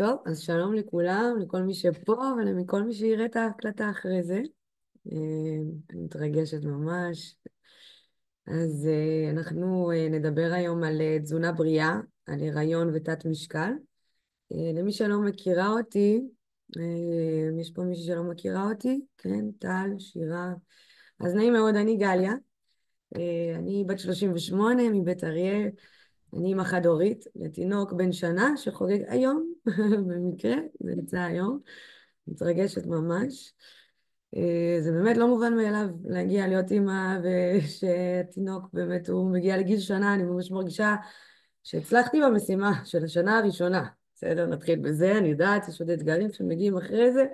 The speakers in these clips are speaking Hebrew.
טוב, אז שלום לכולם, לכל מי שפה ולכל מי שיראה את ההקלטה אחרי זה. אה, אני מתרגשת ממש. אז אנחנו נדבר היום על תזונה בריאה, על הריון ותת משקל. למי שלא מכירה אותי, יש פה מישהי שלא מכירה אותי? כן, טל, שירה. אז נעים מאוד, אני גליה. אני בת 38 מבית אריה. אני אמא חד-הורית לתינוק בן שנה שחוגג היום, במקרה, זה יצא היום. מתרגשת ממש. זה באמת לא מובן מאליו להגיע להיות אמא ושתינוק באמת הוא מגיע לגיל שנה. אני ממש מרגישה שהצלחתי במשימה של השנה הראשונה. בסדר, נתחיל בזה, אני יודעת, יש עוד אתגרים שמגיעים אחרי זה,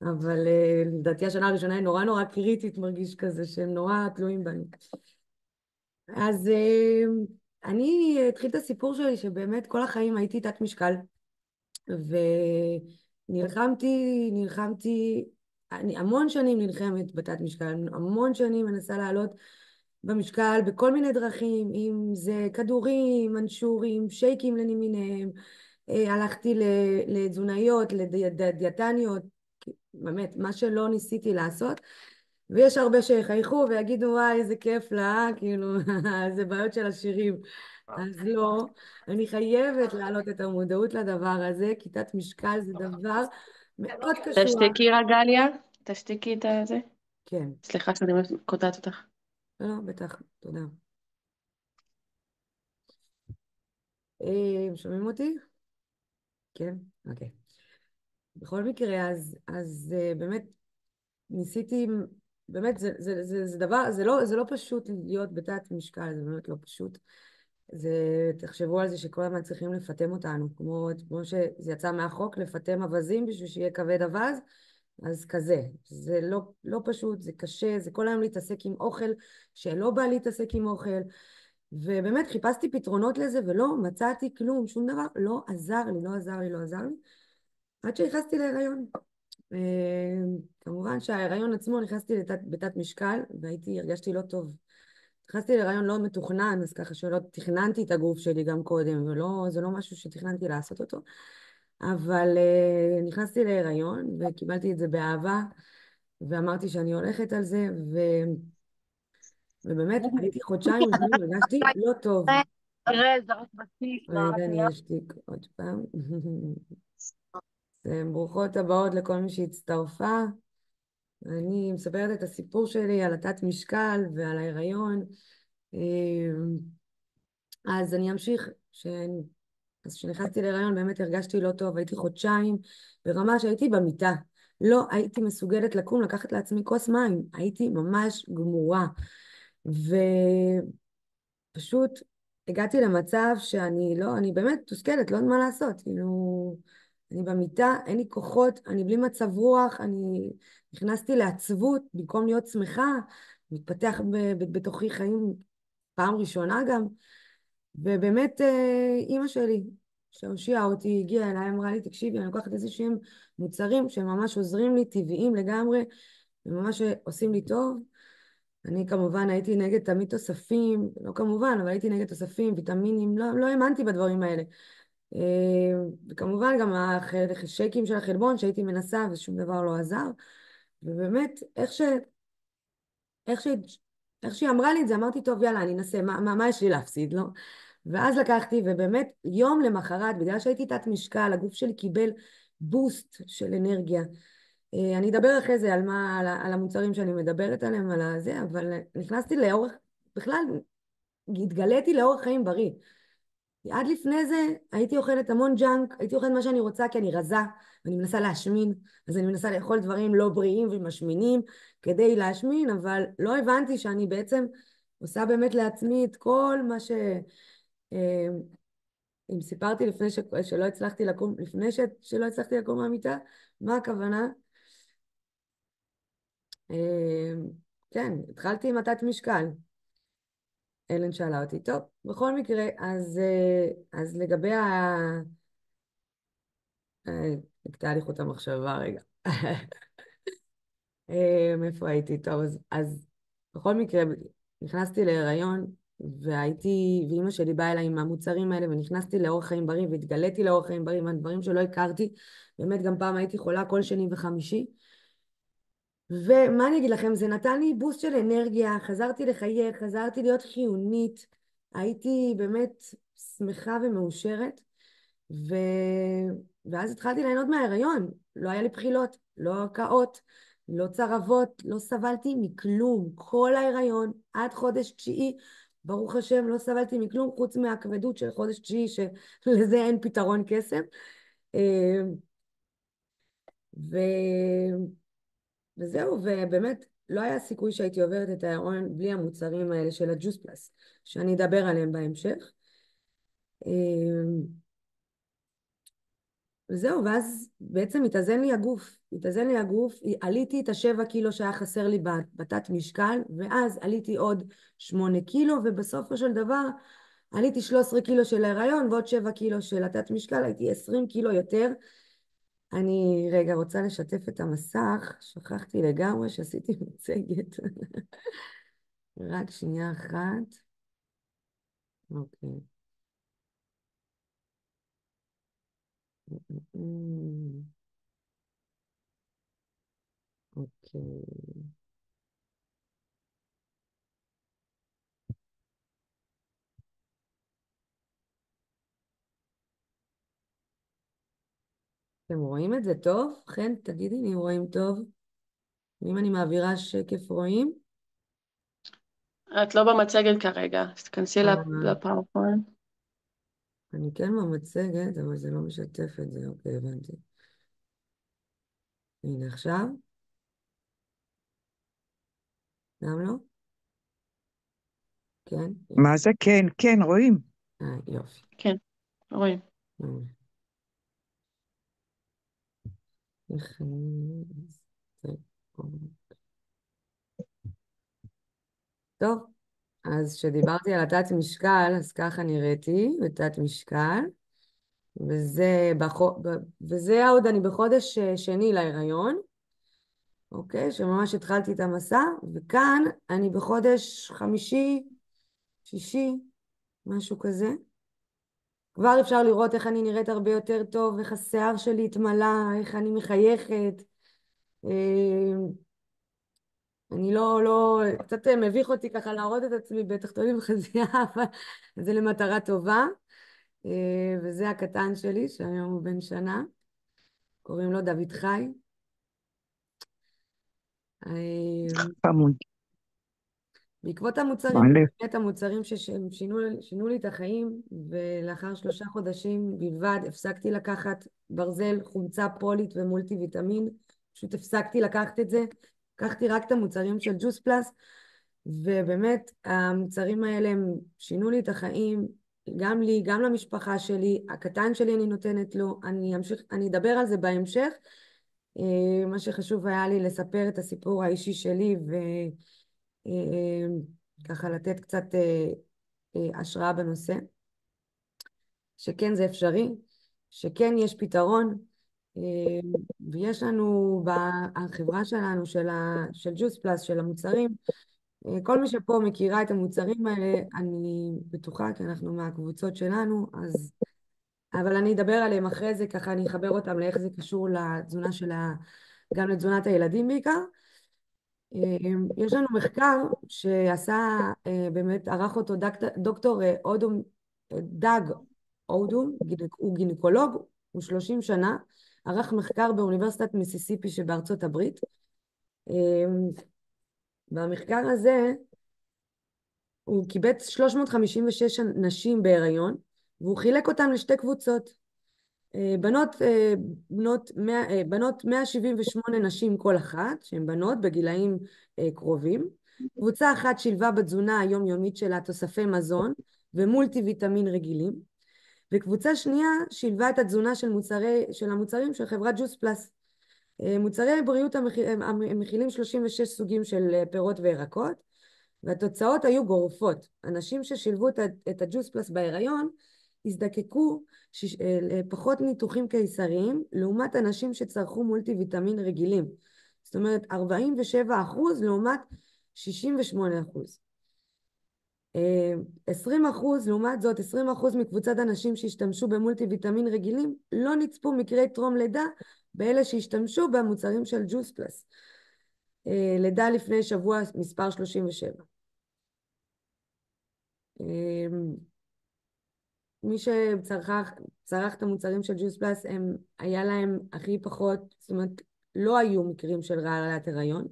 אבל לדעתי השנה הראשונה היא נורא נורא קריטית, מרגיש כזה שהם נורא תלויים בנו. אז אני התחיל את הסיפור שלי שבאמת כל החיים הייתי תת משקל, נלחמתי, אני המון שנים נלחמת בתת משקל, המון שנים מנסה לעלות במשקל בכל מיני דרכים, אם זה כדורים, מנשורים, שייקים למיניהם, הלכתי לתזונאיות, לדיאטניות, באמת, מה שלא ניסיתי לעשות, ויש הרבה שיחייכו ויגידו וואי איזה כיף לה, כאילו זה בעיות של עשירים. אז לא, אני חייבת להעלות את המודעות לדבר הזה, כי תת משקל זה דבר מאוד קשוח. תשתיקי רגליה, תשתיקי את הזה. כן, סליחה שאני קוטעת אותך. לא, לא, בטח, תודה. שומעים אותי? כן, אוקיי. בכל מקרה, באמת ניסיתי, באמת זה דבר, זה לא פשוט להיות בתת משקל, זה באמת לא פשוט. תחשבו על זה שכל הזמן צריכים לפטם אותנו, כמו שזה יצא מהחוק, לפטם אווזים בשביל שיהיה כבד אווז, אז כזה. זה לא פשוט, זה קשה, זה כל היום להתעסק עם אוכל, שלא בא להתעסק עם אוכל, ובאמת חיפשתי פתרונות לזה ולא מצאתי כלום, שום דבר, לא עזר לי, עד שנכנסתי להיריון. כמובן שההיריון עצמו נכנסתי בתת משקל, הרגשתי לא טוב. נכנסתי להיריון לא מתוכנן, אז ככה שלא תכננתי את הגוף שלי גם קודם, זה לא משהו שתכננתי לעשות אותו, אבל נכנסתי להיריון וקיבלתי את זה באהבה, ואמרתי שאני הולכת על זה, ובאמת הייתי חודשיים ראשונים, הרגשתי לא טוב. רגע, אני אשתיק עוד פעם. אז, ברוכות הבאות לכל מי שהצטרפה. אני מספרת את הסיפור שלי על התת משקל ועל ההיריון. אז אני אמשיך. אז כשנכנסתי להיריון באמת הרגשתי לא טוב, הייתי חודשיים ברמה שהייתי במיטה. לא הייתי מסוגלת לקום, לקחת לעצמי כוס מים, הייתי ממש גמורה. ופשוט הגעתי למצב אני באמת תוסכלת, לא יודעת מה לעשות. כאילו, אני במיטה, אין לי כוחות, אני בלי מצב רוח, אני נכנסתי לעצבות במקום להיות שמחה, מתפתח בתוכי חיים פעם ראשונה גם. ובאמת אימא שלי שהושיעה אותי הגיעה אליי, אמרה לי תקשיבי, אני לוקחת איזשהם מוצרים שממש עוזרים לי, טבעיים לגמרי, וממש עושים לי טוב. אני כמובן הייתי נגד תמיד תוספים, לא כמובן, אבל הייתי נגד תוספים, ויטמינים, לא האמנתי בדברים האלה. וכמובן גם השייקים של החלבון שהייתי מנסה ושום דבר לא עזר. ובאמת, איך ש... איך שהיא אמרה לי את זה, אמרתי, טוב, יאללה, אני אנסה, מה יש לי להפסיד, לא? ואז לקחתי, ובאמת, יום למחרת, בגלל שהייתי תת משקל, הגוף שלי קיבל בוסט של אנרגיה. אני אדבר אחרי זה על המוצרים שאני מדברת עליהם, על הזה, אבל נכנסתי בכלל, התגליתי לאורח חיים בריא. עד לפני זה הייתי אוכלת המון ג'אנק, הייתי אוכלת מה שאני רוצה כי אני רזה, ואני מנסה להשמין, אז אני מנסה לאכול דברים לא בריאים ומשמינים כדי להשמין, אבל לא הבנתי שאני בעצם עושה באמת לעצמי את כל מה אה, אם סיפרתי שלא הצלחתי לקום, שלא הצלחתי לקום מהמיטה, מה הכוונה? אה, כן, התחלתי עם התת משקל. אלן שאלה אותי, טוב, בכל מקרה, אז לגבי נקטע לי חוט המחשבה רגע. איפה הייתי? טוב, אז בכל מקרה, נכנסתי להיריון, ואימא שלי באה אליי עם המוצרים האלה, ונכנסתי לאורח חיים בריא, והתגליתי לאורח חיים בריא, מהדברים שלא הכרתי. באמת, גם פעם הייתי חולה כל שני וחמישי. ומה אני אגיד לכם, זה נתן לי בוסט של אנרגיה, חזרתי לחייך, חזרתי להיות חיונית, הייתי באמת שמחה ומאושרת, ו... ואז התחלתי ליהנות מההיריון, לא היה לי בחילות, לא הקאות, לא צרבות, לא סבלתי מכלום, כל ההיריון עד חודש תשיעי, ברוך השם לא סבלתי מכלום, חוץ מהכבדות של חודש תשיעי, שלזה אין פתרון קסם. ו... וזהו, ובאמת לא היה סיכוי שהייתי עוברת את ההיריון בלי המוצרים האלה של הג'וס פלאס, שאני אדבר עליהם בהמשך. וזהו, ואז בעצם התאזן לי הגוף, עליתי את ה7 קילו שהיה חסר לי בתת משקל, ואז עליתי עוד 8 קילו, ובסופו של דבר עליתי 13 קילו של ההיריון, ועוד 7 קילו של התת משקל, הייתי 20 קילו יותר. אני רגע רוצה לשתף את המסך, שכחתי לגמרי שעשיתי מצגת. רק שנייה אחת. אוקיי. אוקיי. אתם רואים את זה טוב? חן, תגידי לי אם רואים טוב. אם אני מעבירה שקף רואים? את לא במצגת כרגע, אז תכנסי אה, לפאורפוינט. אני כן במצגת, אבל זה לא משתף את זה. אוקיי, הבנתי. הנה עכשיו. גם לא? כן? יופי. מה זה? כן, כן, רואים. יופי. כן, רואים. מעולה. איך אני... טוב, אז כשדיברתי על התת משקל, אז ככה נראיתי בתת משקל, וזה עוד אני בחודש שני להיריון, אוקיי? שממש התחלתי את המסע, וכאן אני בחודש חמישי, שישי, משהו כזה. כבר אפשר לראות איך אני נראית הרבה יותר טוב, איך השיער שלי התמלא, איך אני מחייכת. אה, אני קצת מביך אותי ככה להראות את עצמי בתחתונים וחזייה, אבל זה למטרה טובה. וזה הקטן שלי, שהיום הוא בן שנה. קוראים לו דוד חי. חמוד. בעקבות המוצרים, מעלה. באמת המוצרים ששינו לי את החיים, ולאחר 3 חודשים בלבד הפסקתי לקחת ברזל, חומצה פולית ומולטי ויטמין, פשוט הפסקתי לקחת את זה, לקחתי רק את המוצרים של ג'וס פלאס, ובאמת המוצרים האלה הם שינו לי את החיים, גם לי, גם למשפחה שלי, הקטן שלי אני נותנת לו, אני אדבר על זה בהמשך. מה שחשוב היה לי לספר את הסיפור האישי שלי, וככה לתת קצת השראה בנושא, שכן זה אפשרי, שכן יש פתרון, ויש לנו בחברה שלנו של ג'וס פלאס, של המוצרים, כל מי שפה מכירה את המוצרים האלה, אני בטוחה, כי אנחנו מהקבוצות שלנו, אבל אני אדבר עליהם אחרי זה, ככה אני אחבר אותם לאיך זה קשור לתזונה גם לתזונת הילדים בעיקר. יש לנו מחקר שעשה, באמת ערך אותו דוקטור דאג אודום, הוא גינקולוג, הוא 30 שנה, ערך מחקר באוניברסיטת מיסיסיפי שבארצות הברית. במחקר הזה הוא קיבץ 356 נשים בהיריון, והוא חילק אותם לשתי קבוצות. בנות 178 נשים כל אחת, שהן בנות בגילאים קרובים. קבוצה אחת שילבה בתזונה היומיומית שלה תוספי מזון ומולטי ויטמין רגילים, וקבוצה שנייה שילבה את התזונה של המוצרים של חברת ג'וס פלאס. מוצרי בריאות המכילים 36 סוגים של פירות וירקות, והתוצאות היו גורפות. אנשים ששילבו את הג'וס פלאס בהיריון הזדקקו פחות ניתוחים קיסריים, לעומת אנשים שצרכו מולטי ויטמין רגילים. זאת אומרת, 47% לעומת 68%. 20%, לעומת זאת, 20% מקבוצת אנשים שהשתמשו במולטי ויטמין רגילים לא נצפו מקרי טרום לידה באלה שהשתמשו במוצרים של ג'וס פלס. לידה לפני שבוע מספר 37. מי שצרך את המוצרים של ג'וס פלס, היה להם הכי פחות, זאת אומרת, לא היו מקרים של רעלת הריון,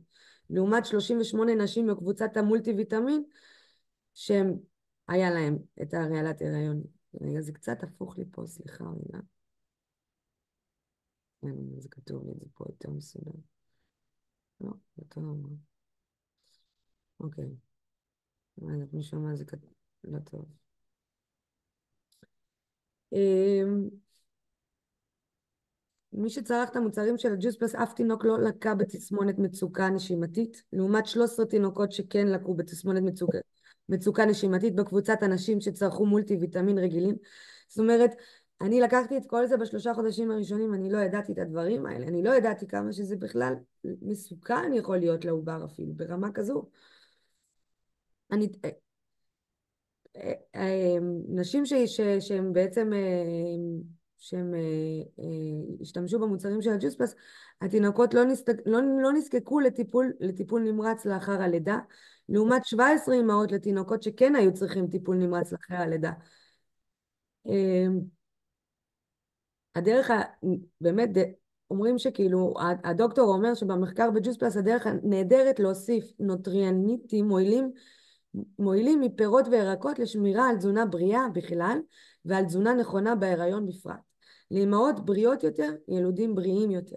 לעומת 38 נשים בקבוצת המולטי ויטמין, שהם היה להם את הרעלת הריון. רגע, זה קצת הפוך לי פה, סליחה רגע. זה כתוב לי, זה פה יותר מסודר. לא, זה טוב אמר. אוקיי. מישהו אמר זה כתוב, לא טוב. מי שצרך את המוצרים של הג'וס פלס, אף תינוק לא לקה בתסמונת מצוקה נשימתית, לעומת 13 תינוקות שכן לקו בתסמונת מצוקה נשימתית בקבוצת אנשים שצרכו מולטי ויטמין רגילים. זאת אומרת, אני לקחתי את כל זה ב3 חודשים הראשונים, אני לא ידעתי את הדברים האלה, אני לא ידעתי כמה שזה בכלל מסוכן יכול להיות לעובר אפילו, ברמה כזו. נשים שהם בעצם שהם השתמשו במוצרים של הג'וס פלס, התינוקות לא נזקקו לטיפול נמרץ לאחר הלידה, לעומת 17 אמהות לתינוקות שכן היו צריכים טיפול נמרץ לאחר הלידה. הדרך, באמת, אומרים שכאילו, הדוקטור אומר שבמחקר בג'וס פלס הדרך הנהדרת להוסיף נוטריאניטים מועילים מפירות וירקות לשמירה על תזונה בריאה בכלל ועל תזונה נכונה בהיריון בפרט. לאמהות בריאות יותר, ילודים בריאים יותר.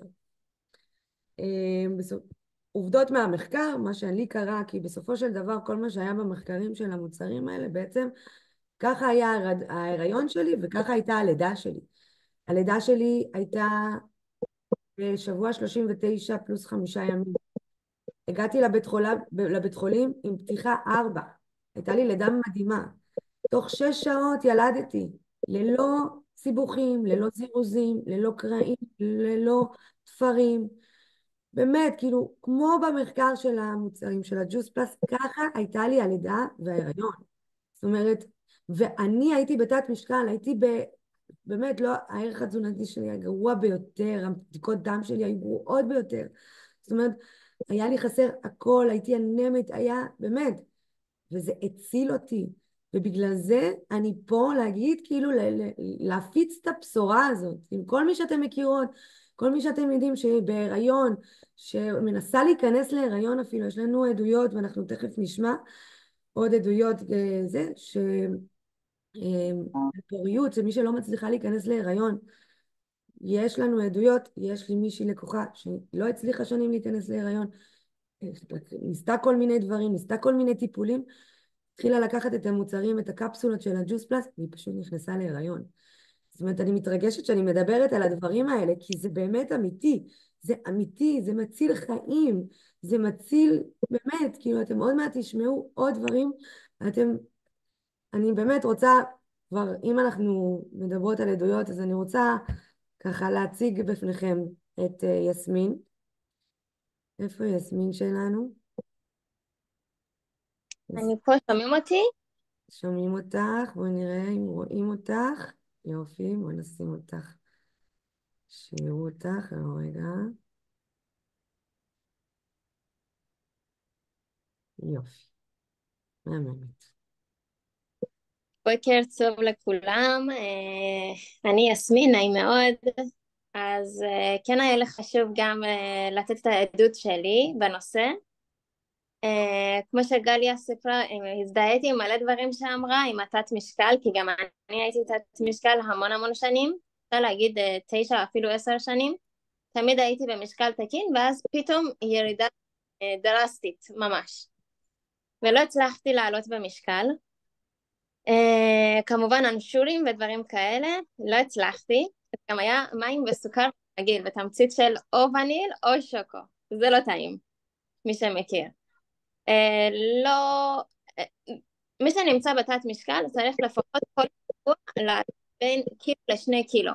עובדות מהמחקר, מה שאני קרא, כי בסופו של דבר כל מה שהיה במחקרים של המוצרים האלה, בעצם ככה היה ההיריון שלי וככה הייתה הלידה שלי. הלידה שלי הייתה בשבוע 39 פלוס 5 ימים. הגעתי לבית חולים עם פתיחה 4. הייתה לי לידה מדהימה. תוך 6 שעות ילדתי, ללא סיבוכים, ללא זירוזים, ללא קרעים, ללא תפרים. באמת, כאילו, כמו במחקר של המוצרים של הג'וס פלס, ככה הייתה לי הלידה וההיריון. זאת אומרת, ואני הייתי בתת משקל, באמת, לא, הערך התזונתי שלי היה גרוע ביותר, הבדיקות דם שלי היו גרועות ביותר. זאת אומרת, היה לי חסר הכל, הייתי אנמית, היה, באמת, וזה הציל אותי. ובגלל זה אני פה להגיד, כאילו, להפיץ את הבשורה הזאת. עם כל מי שאתם מכירות, כל מי שאתם יודעים שבהיריון, שמנסה להיכנס להיריון אפילו, יש לנו עדויות, ואנחנו תכף נשמע עוד עדויות, זה, פוריות, שמי שלא מצליחה להיכנס להיריון, יש לנו עדויות, יש לי מישהי לקוחה שלא הצליחה שנים להיכנס להיריון, ניסתה כל מיני דברים, ניסתה כל מיני טיפולים, התחילה לקחת את המוצרים, את הקפסולות של הג'וס פלס, והיא פשוט נכנסה להיריון. זאת אומרת, אני מתרגשת שאני מדברת על הדברים האלה, כי זה באמת אמיתי, זה אמיתי, זה מציל חיים, זה מציל, באמת, כאילו אתם עוד מעט תשמעו עוד דברים, אני באמת רוצה, כבר אם אנחנו מדברות על עדויות, אז אני רוצה ככה להציג בפניכם את יסמין. איפה יסמין שלנו? אני פה, שומעים אותי? שומעים אותך, בואי נראה אם רואים אותך. יופי, בואי נשים אותך. שיראו אותך, רגע. יופי. מהממת. בוקר טוב לכולם, אני יסמין, נעים מאוד. אז כן היה לי חשוב גם לתת את העדות שלי בנושא. כמו שגליה סיפרה, הזדהיתי עם מלא דברים שאמרה, עם התת משקל, כי גם אני הייתי תת משקל המון שנים, אפשר להגיד 9 אפילו 10 שנים, תמיד הייתי במשקל תקין, ואז פתאום ירידה דרסטית ממש, ולא הצלחתי לעלות במשקל. כמובן אנשולים ודברים כאלה, לא הצלחתי, גם היה מים וסוכר רגיל, בתמצית של או וניל או שוקו, זה לא טעים, מי שמכיר. לא, מי שנמצא בתת משקל צריך לפחות כל שבוע בין קילו ל2 קילו,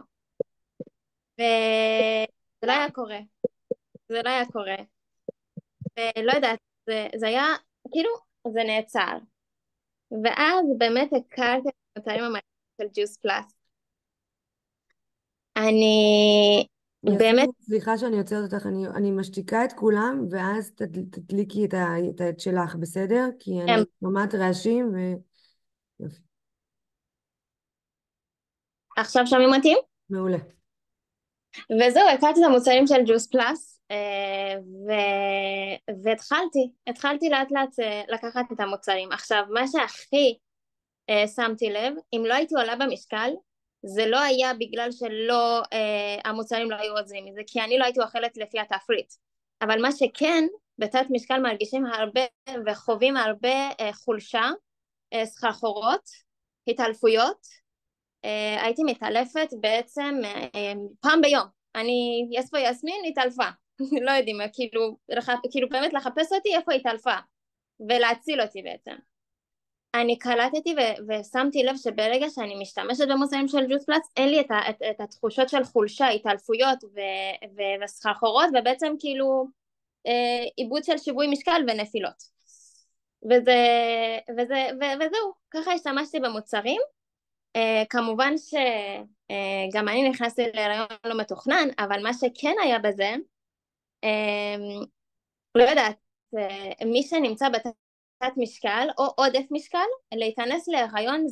וזה לא היה קורה, זה לא היה קורה, ולא יודעת, זה היה, כאילו, זה נעצר. ואז באמת הכרתי את המוצרים המעניינים של ג'וס פלאס. אני באמת, יסמין, סליחה שאני עוצרת אותך, אני משתיקה את כולם, ואז תדליקי את שלך, בסדר? כי אני שומעת רעשים יופי, עכשיו שומעים אותי? מעולה. וזהו, הכרתי את המוצרים של ג'וס פלאס, והתחלתי לאט לאט לקחת את המוצרים. עכשיו, מה שהכי שמתי לב, אם לא הייתי עולה במשקל, זה לא היה בגלל שלא, המוצרים לא היו עוזרים מזה, כי אני לא הייתי אוכלת לפי התפריט. אבל מה שכן, בתת משקל מרגישים הרבה וחווים הרבה חולשה, סחרחורות, התעלפויות. הייתי מתעלפת בעצם פעם ביום. יש פה יסמין, התעלפה. לא יודעים, כאילו באמת לחפש אותי איפה התעלפה, ולהציל אותי בעצם. אני קלטתי ושמתי לב שברגע שאני משתמשת במוצרים של ג'וס פלאס, אין לי את התחושות של חולשה, התעלפויות וסחרחורות, ובעצם כאילו עיבוד של שיווי משקל ונפילות. וזהו, ככה השתמשתי במוצרים. כמובן שגם אני נכנסתי להיריון לא מתוכנן, אבל מה שכן היה בזה, לא יודעת, מי שנמצא בתת משקל או עודף משקל, להיכנס להיריון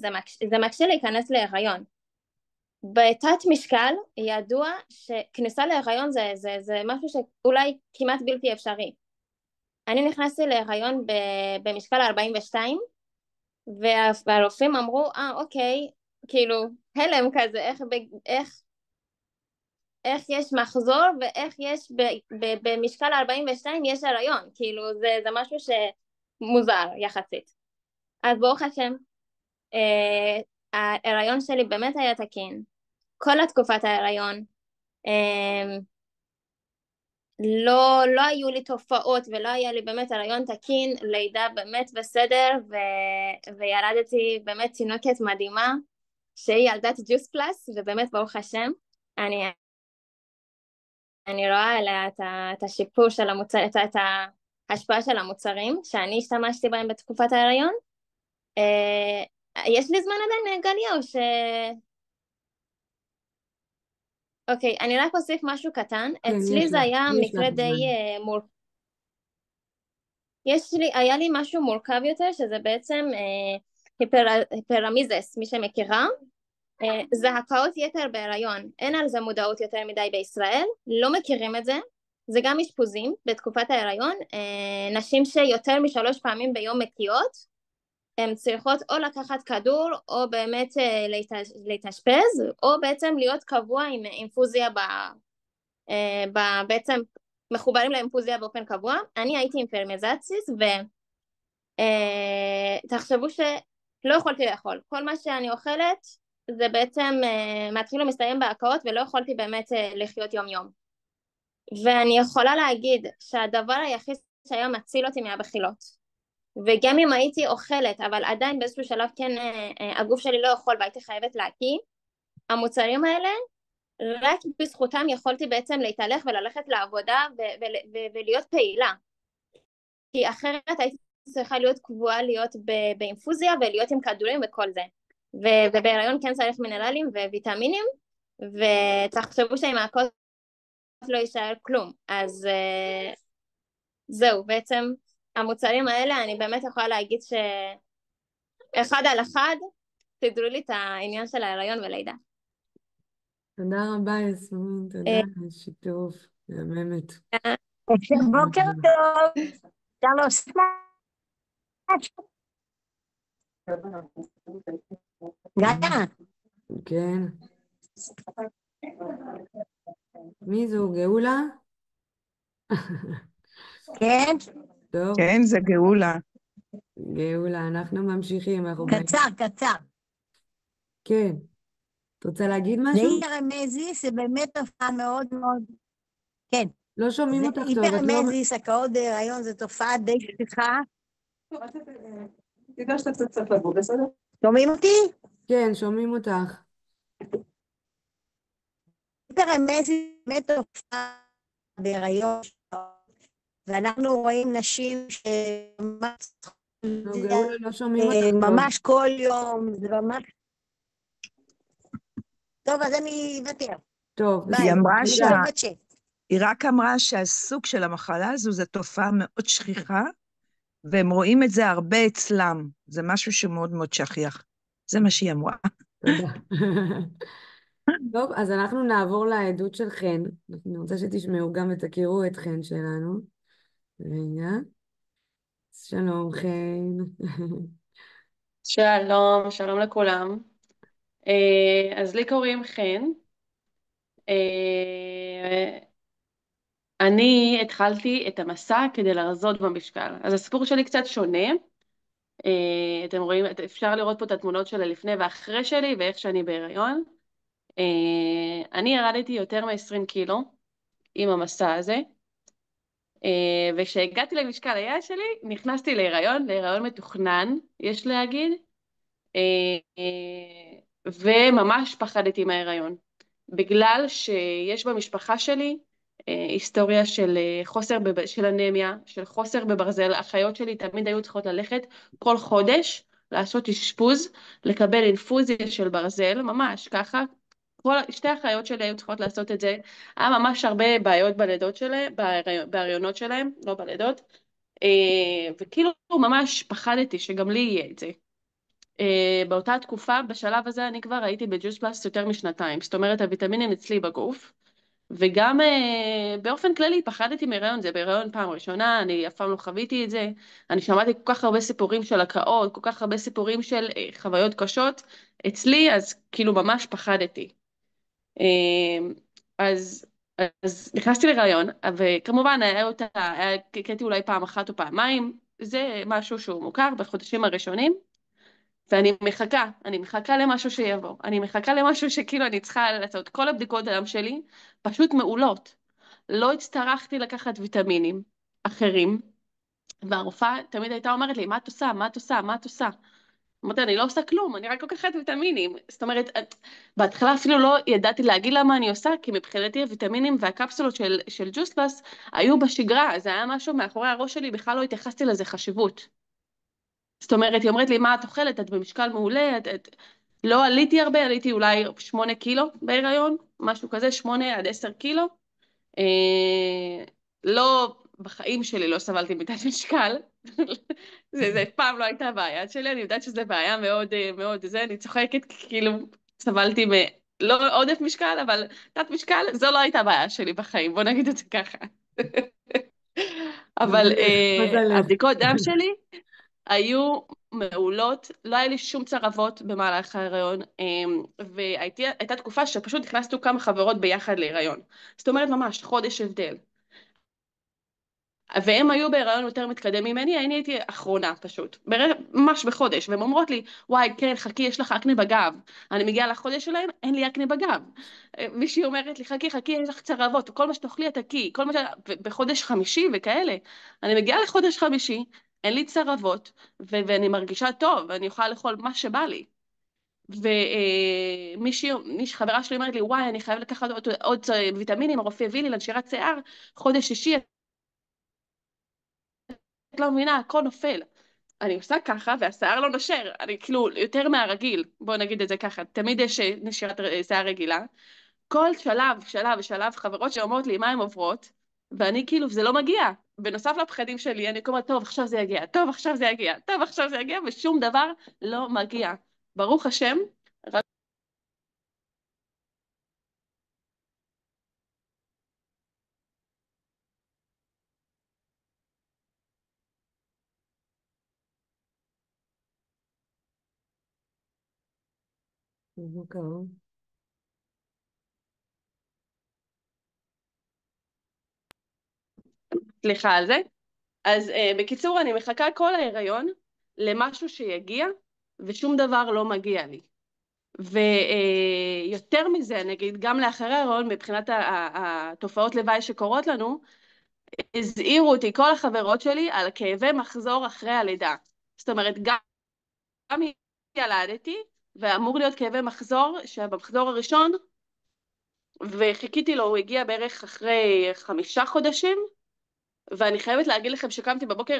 זה מקשה להיכנס להיריון. בתת משקל ידוע שכניסה להיריון זה משהו שאולי כמעט בלתי אפשרי. אני נכנסתי להיריון במשקל 42, והרופאים אמרו, אוקיי, כאילו, הלם כזה, איך יש מחזור ואיך יש במשקל 42 יש הריון, כאילו זה משהו שמוזר יחסית. אז ברוך השם, ההיריון שלי באמת היה תקין, כל התקופת ההיריון, לא היו לי תופעות ולא היה לי באמת הריון תקין, לידה באמת בסדר, וילדתי באמת תינוקת מדהימה, שהיא ילדת ג'וס פלאס, ובאמת ברוך השם, אני רואה עליה את השיפור של המוצר, את ההשפעה של המוצרים, שאני השתמשתי בהם בתקופת ההיריון. יש לי זמן עדיין, גליה, או ש... אוקיי, אני רק אוסיף משהו קטן. כן, אצלי זה היה יש מקרה לך די זמן. מורכב. היה לי משהו מורכב יותר, שזה בעצם היפרמיזס, מי שמכירה. זה הקאות יתר בהיריון, אין על זה מודעות יותר מדי בישראל, לא מכירים את זה, זה גם אשפוזים בתקופת ההיריון, נשים שיותר מ3 פעמים ביום מקיאות, הן צריכות או לקחת כדור או באמת להתאשפז, או בעצם להיות קבוע עם אינפוזיה, בעצם מחוברים לאינפוזיה באופן קבוע. אני הייתי עם פרמיזציס, ותחשבו שלא יכולתי לאכול, כל מה שאני אוכלת זה בעצם מתחיל ומסתיים בהקאות, ולא יכולתי באמת לחיות יום יום. ואני יכולה להגיד שהדבר היחיד שהיה מציל אותי מהבחילות, וגם אם הייתי אוכלת, אבל עדיין באיזשהו שלב כן הגוף שלי לא יכול והייתי חייבת להקיא, המוצרים האלה, רק בזכותם יכולתי בעצם להתהלך וללכת לעבודה ולהיות פעילה. כי אחרת הייתי צריכה להיות קבועה, להיות באינפוזיה ולהיות עם כדורים וכל זה. ובהיריון כן צריך מינרלים וויטמינים, ותחשבו שעם ההקות לא יישאר כלום. אז זהו, בעצם המוצרים האלה אני באמת יכולה להגיד שאחד על אחד תדעו לי את העניין של ההיריון ולידה. תודה רבה, יסמין, תודה על השיתוף, מהממת. בוקר טוב, אפשר להוסיף משהו? גאיה. כן. מי זו, גאולה? כן, טוב, כן, זה גאולה. גאולה, אנחנו ממשיכים, קצר. כן. את רוצה להגיד משהו? להיפרמזיס זה באמת תופעה מאוד מאוד, כן. לא שומעים אותך טוב, את לא... היפרמזיס, הקאות בהיריון, זה תופעה די שכיחה. תדע שאתה קצת צריך לבוא, בסדר? שומעים אותי? כן, שומעים אותך. היפרמזיס באמת תופעה בהיריון, ואנחנו רואים נשים שממש נו, זה גאולה, לא שומעים אותך טוב. ממש כל יום, זה ממש... טוב, אז אני אוותר. טוב, ביי. היא בסדר. אמרה אני רגע, חושבת היא רק אמרה שהסוג של המחלה הזו זה תופעה מאוד שכיחה, והם רואים את זה הרבה אצלם. זה משהו שמאוד מאוד שכיח. זה מה שהיא אמרה. תודה. טוב, אז אנחנו נעבור לעדות של חן. אני רוצה שתשמעו גם ותכירו את חן שלנו. רגע. שלום, חן. שלום, שלום לכולם. אז לי קוראים חן. אה, אני התחלתי את המסע כדי לרזות במשקל. אז הסיפור שלי קצת שונה. אתם רואים, אפשר לראות פה את התמונות של הלפני ואחרי שלי ואיך שאני בהיריון. אני ירדתי יותר מ-20 קילו עם המסע הזה. וכשהגעתי למשקל היעד שלי, נכנסתי להיריון מתוכנן, יש להגיד. וממש פחדתי מההיריון, בגלל שיש במשפחה שלי היסטוריה של של אנמיה, של חוסר בברזל. האחיות שלי תמיד היו צריכות ללכת כל חודש, לעשות אשפוז, לקבל אינפוזיה של ברזל, ממש ככה. שתי האחיות שלי היו צריכות לעשות את זה. היה ממש הרבה בעיות בלידות שלהם, בהריונות שלהם, לא בלידות, וכאילו ממש פחדתי שגם לי יהיה את זה. באותה תקופה, בשלב הזה אני כבר הייתי בג'וס פלאס יותר משנתיים, זאת אומרת הוויטמינים אצלי בגוף, וגם באופן כללי פחדתי מהיריון. זה בהיריון פעם ראשונה, אני אף פעם לא חוויתי את זה, אני שמעתי כל כך הרבה סיפורים של הקאות, כל כך הרבה סיפורים של חוויות קשות אצלי, אז כאילו ממש פחדתי. אה, אז נכנסתי להיריון, וכמובן קטעתי אולי פעם אחת או פעמיים, זה משהו שהוא מוכר בחודשים הראשונים, ואני מחכה למשהו שיבוא, אני מחכה למשהו שכאילו אני צריכה לעשות. כל הבדיקות דם שלי פשוט מעולות, לא הצטרכתי לקחת ויטמינים אחרים, והרופאה תמיד הייתה אומרת לי, מה את עושה, מה את עושה, מה את עושה? אמרתי, אני לא עושה כלום, אני רק לוקחת ויטמינים. זאת אומרת, בהתחלה אפילו לא ידעתי להגיד לה מה אני עושה, כי מבחינתי הוויטמינים והקפסולות של ג'וס פלאס היו בשגרה, זה היה משהו מאחורי הראש שלי, בכלל לא התייחסתי לזה חשיבות. זאת אומרת, היא אומרת לי, מה את אוכלת? את במשקל מעולה? לא עליתי הרבה, עליתי אולי 8 קילו בהיריון, משהו כזה, 8 עד 10 קילו. לא, בחיים שלי לא סבלתי מתת משקל. זה אף פעם לא הייתה בעיה שלי, אני יודעת שזו בעיה מאוד, מאוד, אני צוחקת, כאילו, סבלתי לא עודף משקל, אבל תת משקל, זו לא הייתה בעיה שלי בחיים, בוא נגיד את זה ככה. אבל מזלך, מזלך. הבדיקות דם שלי היו מעולות, לא היה לי שום צרבות במהלך ההיריון, והייתה תקופה שפשוט נכנסנו כמה חברות ביחד להיריון. זאת אומרת ממש חודש הבדל. והם היו בהיריון יותר מתקדם ממני, אני הייתי אחרונה פשוט, ממש בחודש, והן אומרות לי, וואי, כן, חכי, יש לך אקנה בגב. אני מגיעה לחודש שלהם, אין לי אקנה בגב. מישהי אומרת לי, חכי, חכי, יש לך צרבות, כל מה שתאכלי את הקי, בחודש חמישי וכאלה. אני מגיעה לחודש חמישי, אין לי צרבות, ואני מרגישה טוב, ואני יכולה לאכול מה שבא לי. ומישהי, חברה שלי אומרת לי, וואי, אני חייבת לקחת עוד ויטמינים, הרופא הביא לי לנשירת שיער, חודש שישי, את לא מבינה, הכל נופל. אני עושה ככה, והשיער לא נושר, אני כאילו יותר מהרגיל, בוא נגיד את זה ככה, תמיד יש נשירת שיער רגילה. כל שלב, חברות שאומרות לי מה הן עוברות, ואני כאילו, זה לא מגיע. בנוסף לפחדים שלי, אני אומרת, טוב, עכשיו זה יגיע, טוב, עכשיו זה יגיע, טוב, עכשיו זה יגיע, ושום דבר לא מגיע. ברוך השם, רק... אוקיי. סליחה על זה. אז בקיצור, אני מחכה כל ההיריון למשהו שיגיע, ושום דבר לא מגיע לי. ויותר מזה, נגיד, גם לאחרי ההיריון, מבחינת התופעות לוואי שקורות לנו, הזהירו אותי כל החברות שלי על כאבי מחזור אחרי הלידה. זאת אומרת, גם ילדתי, ואמור להיות כאבי מחזור, שבמחזור הראשון, וחיכיתי לו, הוא הגיע בערך אחרי 5 חודשים, ואני חייבת להגיד לכם שקמתי בבוקר,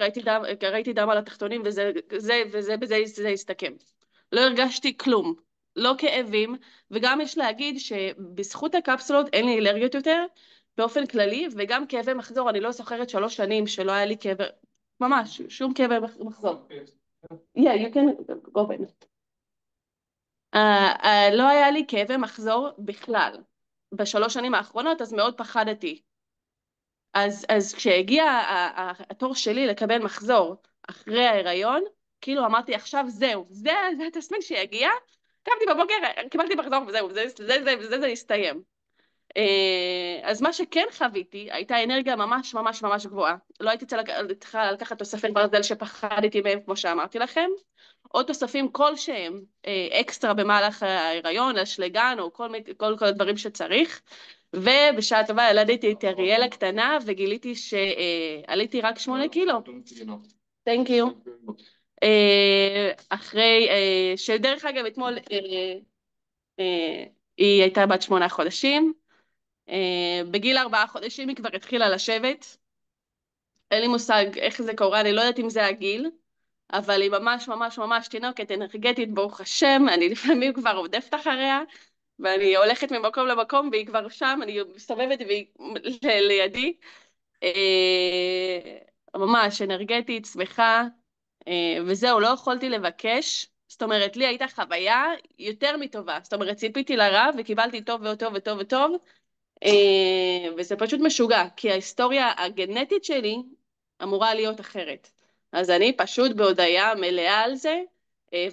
ראיתי דם על התחתונים, וזה הסתכם. לא הרגשתי כלום, לא כאבים, וגם יש להגיד שבזכות הקפסולות אין לי אלרגיות יותר, באופן כללי, וגם כאבי מחזור, אני לא זוכרת 3 שנים שלא היה לי כאבי, ממש, שום כאבי מחזור. Yeah, you can open. לא היה לי כאבי מחזור בכלל. ב3 שנים האחרונות, אז מאוד פחדתי. אז כשהגיע התור שלי לקבל מחזור אחרי ההיריון, כאילו אמרתי עכשיו זהו, זה התסמין שיגיע, קמתי בבוקר, קיבלתי מחזור וזהו, זה יסתיים. אז מה שכן חוויתי, הייתה אנרגיה ממש ממש ממש גבוהה. לא הייתי צריכה לקחת תוספי ברזל שפחדתי מהם, כמו שאמרתי לכם, או תוספים כלשהם אקסטרה במהלך ההיריון, אשלגן או כל הדברים שצריך. ובשעה טובה ילדתי את אריאל הקטנה וגיליתי שעליתי רק 8 קילו. Thank you. אחרי שדרך אגב אתמול היא הייתה בת 8 חודשים. בגיל 4 חודשים היא כבר התחילה לשבת. אין לי מושג איך זה קורה, אני לא יודעת אם זה הגיל, אבל היא ממש ממש ממש תינוקת אנרגטית, ברוך השם, אני לפעמים כבר עודפת אחריה, ואני הולכת ממקום למקום והיא כבר שם, אני מסתובבת והיא לידי, ממש אנרגטית, שמחה, וזהו, לא יכולתי לבקש, זאת אומרת, לי הייתה חוויה יותר מטובה, זאת אומרת, ציפיתי לרע וקיבלתי טוב וטוב וטוב וטוב, וזה פשוט משוגע, כי ההיסטוריה הגנטית שלי אמורה להיות אחרת. אז אני פשוט בהודעה מלאה על זה,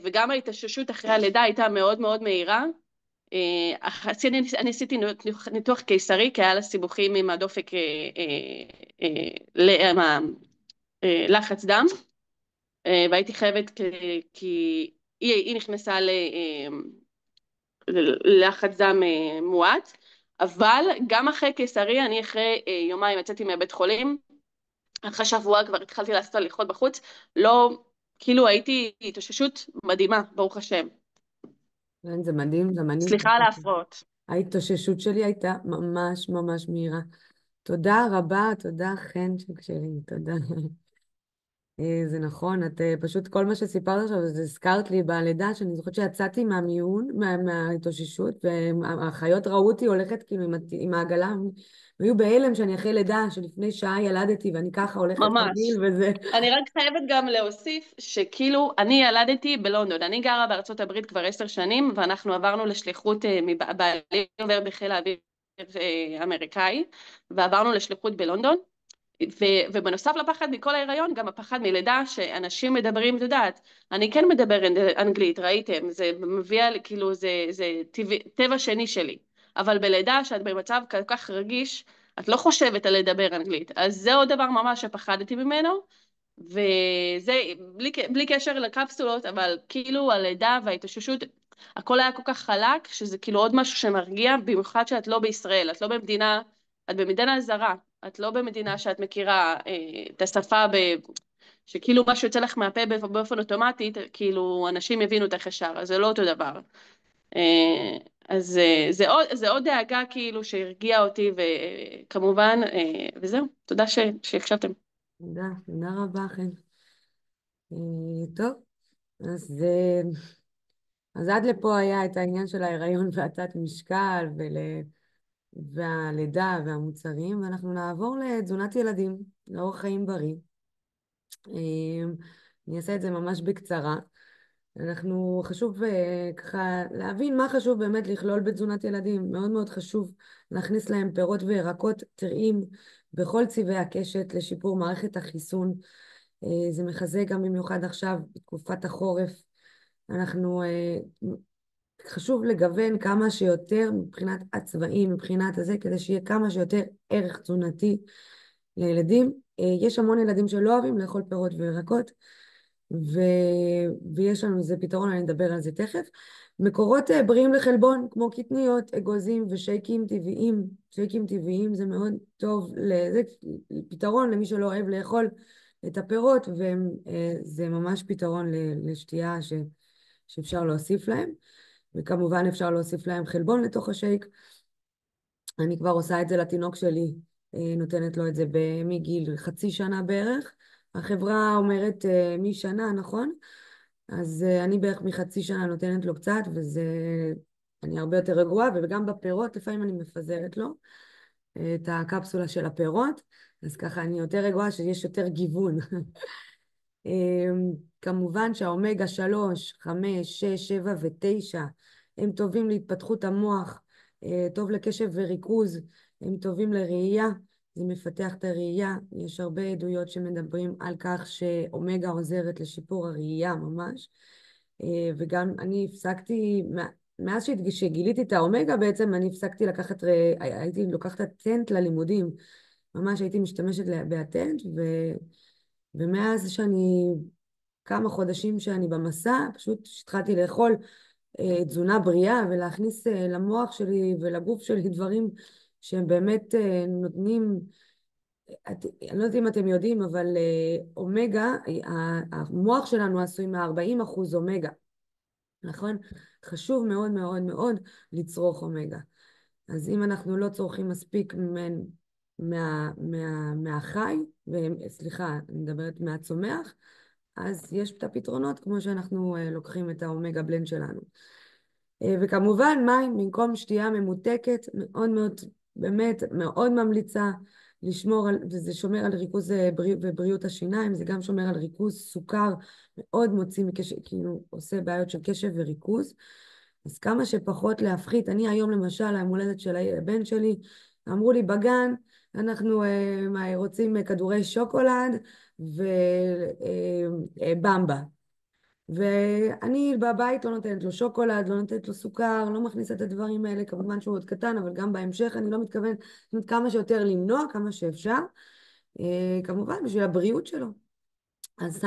וגם ההתאוששות אחרי הלידה הייתה מאוד מאוד מהירה. אני עשיתי ניתוח קיסרי, כי היה לה סיבוכים עם הדופק, לחץ דם, והייתי חייבת, כי היא נכנסה ללחץ דם מועט, אבל גם אחרי קיסרי, אני אחרי יומיים יצאתי מהבית חולים, אחרי שבוע כבר התחלתי לעשות הליכות בחוץ, לא, כאילו הייתי התאוששות מדהימה, ברוך השם. כן, זה מדהים, זה מדהים. סליחה על ההפרעות. ההתאוששות שלי הייתה ממש ממש מהירה. תודה רבה, תודה חן שלי, תודה. זה נכון, את פשוט כל מה שסיפרת עכשיו, זה הזכרת לי בלידה, שאני זוכרת שיצאתי מהמיון, מההתאוששות, והאחיות ראו אותי הולכת כאילו עם העגלה, הם היו בהלם שאני אחרי לידה, שלפני שעה ילדתי, ואני ככה הולכת ממש. רגיל וזה. אני רק חייבת גם להוסיף שכאילו אני ילדתי בלונדון, אני גרה בארצות הברית כבר 10 שנים, ואנחנו עברנו לשליחות, בעלי עובר בחיל האוויר אמריקאי, ועברנו לשליחות בלונדון, ובנוסף לפחד מכל ההיריון, גם הפחד מלידה שאנשים מדברים, את יודעת, אני כן מדבר אנגלית, ראיתם, זה מביא, כאילו זה טבע שני שלי, אבל בלידה שאת במצב כל כך רגיש, את לא חושבת על לדבר אנגלית, אז זה עוד דבר ממש שפחדתי ממנו, וזה בלי קשר לקפסולות, אבל כאילו הלידה וההתאוששות, הכל היה כל כך חלק, שזה כאילו עוד משהו שמרגיע, במיוחד שאת לא בישראל, את לא במדינה, את במדינה זרה, את לא במדינה שאת מכירה את השפה, שכאילו משהו יוצא לך מהפה באופן אוטומטי, כאילו אנשים יבינו אותך ישר, אז זה לא אותו דבר. אז זה עוד דאגה כאילו שהרגיעה אותי, וכמובן, וזהו, תודה שהקשבתם. תודה רבה, חן. טוב, אז עד לפה היה את העניין של ההיריון והתת משקל והלידה והמוצרים, ואנחנו נעבור לתזונת ילדים, לאורח חיים בריא. אני אעשה את זה ממש בקצרה. חשוב ככה להבין מה חשוב באמת לכלול בתזונת ילדים. מאוד מאוד חשוב להכניס להם פירות וירקות טריים בכל צבעי הקשת לשיפור מערכת החיסון. זה מחזק גם במיוחד עכשיו בתקופת החורף. חשוב לגוון כמה שיותר מבחינת הצבעים, מבחינת הזה, כדי שיהיה כמה שיותר ערך תזונתי לילדים. יש המון ילדים שלא אוהבים לאכול פירות וירקות, ויש לנו איזה פתרון, אני אדבר על זה תכף. מקורות בריאים לחלבון, כמו קטניות, אגוזים ושייקים טבעיים. שייקים טבעיים זה מאוד טוב, זה פתרון למי שלא אוהב לאכול את הפירות, וזה ממש פתרון לשתייה שאפשר להוסיף להם. וכמובן אפשר להוסיף להם חלבון לתוך השייק. אני כבר עושה את זה לתינוק שלי נותנת לו את זה מגיל חצי שנה בערך. החברה אומרת משנה, נכון? אז אני בערך מחצי שנה נותנת לו קצת, אני הרבה יותר רגועה, וגם בפירות לפעמים אני מפזרת לו את הקפסולה של הפירות, אז ככה אני יותר רגועה שיש יותר גיוון. כמובן שהאומגה 3, 5, 6, 7 ו-9 הם טובים להתפתחות המוח, טוב לקשב וריכוז, הם טובים לראייה, זה מפתח את הראייה. יש הרבה עדויות שמדברים על כך שאומגה עוזרת לשיפור הראייה ממש. וגם אני הפסקתי, מאז שגיליתי את האומגה בעצם, אני הפסקתי לקחת, הייתי לוקחת אטנט ללימודים, ממש הייתי משתמשת באטנט, ומאז כמה חודשים שאני במסע, פשוט התחלתי לאכול תזונה בריאה ולהכניס למוח שלי ולגוף שלי דברים שהם באמת נותנים, אני לא יודעת אם אתם יודעים, אבל אומגה, המוח שלנו עשוי מ-40% אומגה, נכון? חשוב מאוד מאוד מאוד לצרוך אומגה. אז אם אנחנו לא צורכים מספיק מהחי, סליחה, אני מדברת מהצומח, אז יש את הפתרונות כמו שאנחנו לוקחים את האומגה בלנד שלנו. וכמובן מים במקום שתייה ממותקת, מאוד מאוד, באמת מאוד ממליצה לשמור על, וזה שומר על ריכוז ובריאות השיניים, זה גם שומר על ריכוז סוכר, מאוד מוציא מקשב, כאילו עושה בעיות של קשב וריכוז, אז כמה שפחות להפחית. אני היום למשל, היום הולדת של הבן שלי, אמרו לי בגן, אנחנו רוצים כדורי שוקולד ובמבה. ואני בבית לא נותנת לו שוקולד, לא נותנת לו סוכר, לא מכניסה את הדברים האלה, כמובן שהוא עוד קטן, אבל גם בהמשך אני לא מתכוונת כמה שיותר למנוע, כמה שאפשר, כמובן בשביל הבריאות שלו. אז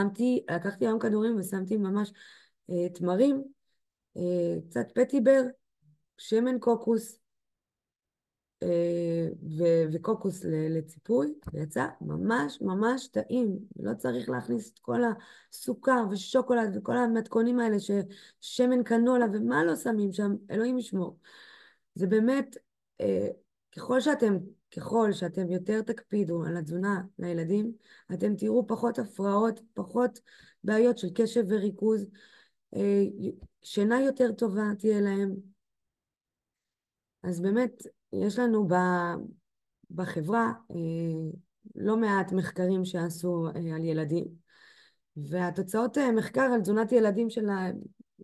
לקחתי היום כדורים ושמתי ממש תמרים, קצת פטיבר, שמן קוקוס, וקוקוס לציפוי, ויצא ממש ממש טעים. לא צריך להכניס את כל הסוכר ושוקולד וכל המתכונים האלה, שמן קנולה ומה לא שמים שם, אלוהים ישמור. זה באמת, ככל שאתם יותר תקפידו על התזונה לילדים, אתם תראו פחות הפרעות, פחות בעיות של קשב וריכוז, שינה יותר טובה תהיה להם. אז באמת, יש לנו בחברה לא מעט מחקרים שעשו על ילדים, והתוצאות מחקר על תזונת ילדים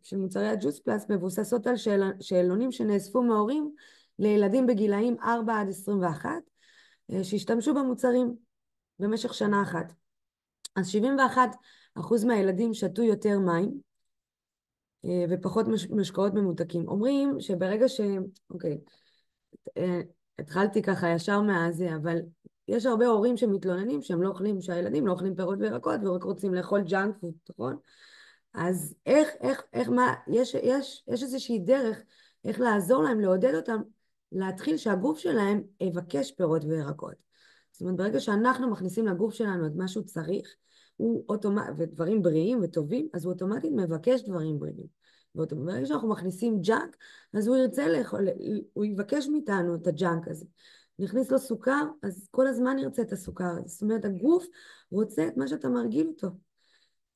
של מוצרי הג'וס פלאס מבוססות על שאלונים שנאספו מהורים לילדים בגילאים 4 עד 21, שהשתמשו במוצרים במשך שנה אחת. אז 71% מהילדים שתו יותר מים, ופחות משקאות ממותקים. אומרים שברגע אוקיי, התחלתי ככה ישר מהזה, אבל יש הרבה הורים שמתלוננים שהם לא אוכלים, שהילדים לא אוכלים פירות וירקות ורק רוצים לאכול ג'אנק פוד, נכון? אז יש איזושהי דרך איך לעזור להם, לעודד אותם, להתחיל שהגוף שלהם יבקש פירות וירקות. זאת אומרת, ברגע שאנחנו מכניסים לגוף שלנו את מה שהוא צריך, ודברים בריאים וטובים, אז הוא אוטומטית מבקש דברים בריאים. ברגע שאנחנו מכניסים ג'אנק, אז הוא ירצה לאכול, הוא יבקש מאיתנו את הג'אנק הזה. נכניס לו סוכר, אז כל הזמן ירצה את הסוכר. זאת אומרת, הגוף רוצה את מה שאתה מרגיל אותו.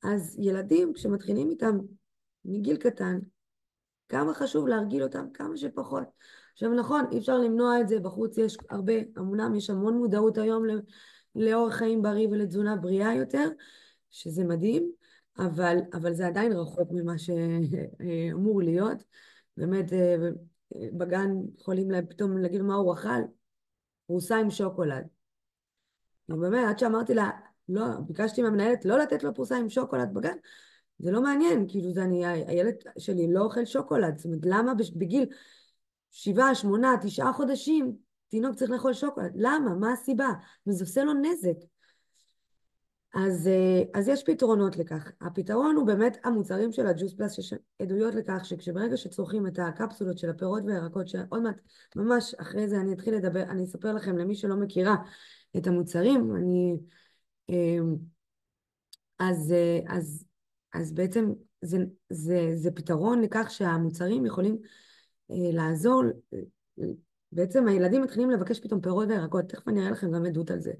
אז ילדים, כשמתחילים איתם מגיל קטן, כמה חשוב להרגיל אותם כמה שפחות. עכשיו נכון, אי אפשר למנוע את זה, בחוץ יש הרבה, אמנם יש המון מודעות היום לאורח חיים בריא ולתזונה בריאה יותר, שזה מדהים, אבל זה עדיין רחוק ממה שאמור להיות. באמת, בגן יכולים פתאום להגיד מה הוא אכל, פרוסה עם שוקולד. ובאמת, עד שאמרתי לה, לא, ביקשתי מהמנהלת לא לתת לו פרוסה עם שוקולד בגן, זה לא מעניין, כאילו הילד שלי לא אוכל שוקולד, זאת אומרת, למה בגיל 7, 8, 9 חודשים, תינוק צריך לאכול שוקולד? למה? מה הסיבה? וזה עושה לו נזק. אז יש פתרונות לכך. הפתרון הוא באמת המוצרים של הג'וס פלאס, שיש עדויות לכך שברגע שצורכים את הקפסולות של הפירות והירקות, שעוד מעט, ממש אחרי זה אני אתחיל לדבר, אני אספר לכם למי שלא מכירה את המוצרים, אז בעצם זה פתרון לכך שהמוצרים יכולים לעזור בעצם הילדים מתחילים לבקש פתאום פירות וירקות, תכף אני אראה לכם גם עדות על זה.